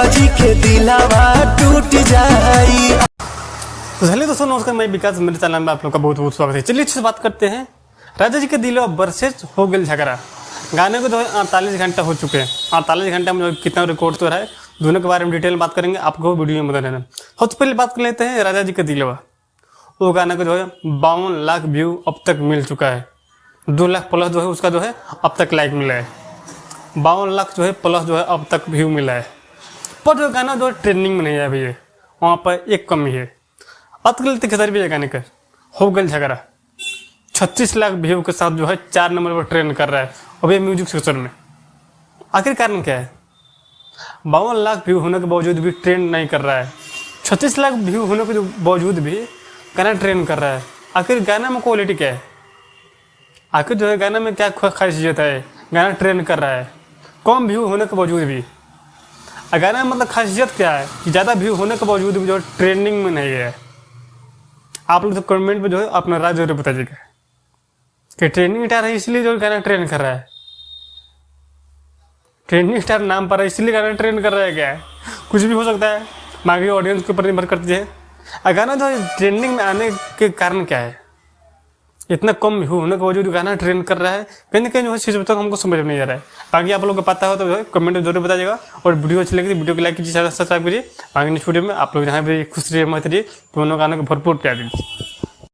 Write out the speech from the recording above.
राजा जी के दिलावा टूट जाई। तो चलिए दोस्तों नमस्कार, मैं विकास, मेरे चैनल में आप लोग का बहुत बहुत स्वागत है। चलिए अच्छे से बात करते हैं। राजा जी के दिलावा वर्सेस हो गया झगड़ा। गाने को जो है 48 घंटा हो चुके हैं। 48 घंटा में जो कितना रिकॉर्ड तो रहा है, दोनों के बारे में डिटेल बात करेंगे, आपको वीडियो में बता रहना। सबसे पहले बात कर लेते हैं राजा जी का दिलावा। वो गाने को जो है 52 लाख व्यू अब तक मिल चुका है। 2 लाख प्लस जो है उसका जो है अब तक लाइक मिला है। 52 लाख जो है प्लस जो है अब तक व्यू मिला है। पर जो गाना जो है ट्रेंडिंग में नहीं है अभी, वहाँ पर एक कमी है। बात कर लेते खेसारी भैया गाने का हो गया झगड़ा। 36 लाख व्यू के साथ जो है 4 नंबर पर ट्रेंड कर रहा है अभी म्यूजिक सेक्शन में। आखिर कारण क्या है? 52 लाख व्यू होने के बावजूद भी ट्रेंड नहीं कर रहा है। 36 लाख व्यू होने के बावजूद भी गाना ट्रेंड कर रहा है। आखिर गाना में क्वालिटी क्या है? आखिर जो है गाना में क्या खासियत है? गाना ट्रेंड कर रहा है कम व्यू होने के बावजूद भी। गाना मतलब खासियत क्या है कि ज़्यादा व्यू होने के बावजूद भी जो ट्रेंडिंग में नहीं है। आप लोग तो कमेंट में जो है अपना राय जरूर बताइएगा कि ट्रेंडिंग स्टार है इसलिए जो गाना ट्रेंड कर रहा है। ट्रेंडिंग स्टार नाम पर है इसलिए गाना ट्रेंड कर रहा है क्या? कुछ भी हो सकता है, बाकी ऑडियंस के ऊपर निर्भर करती है। गाना जो है ट्रेंडिंग में आने के कारण क्या है? इतना कम व्यू होने के बावजूद गाना ट्रेंड कर रहा है, कहीं ना कहीं जो है चीज़ तक हमको समझ में नहीं आ रहा है। बाकी आप लोगों को पता हो तो जो है कमेंट में जरूर बताइएगा, और वीडियो अच्छी लगी वीडियो को लाइक कीजिए, सब्सक्राइब कीजिए। बाकी नेक्स्ट वीडियो में आप लोग जहाँ भी खुश रहिए मत रहिए, दोनों गानों को भरपूर प्यार दीजिए।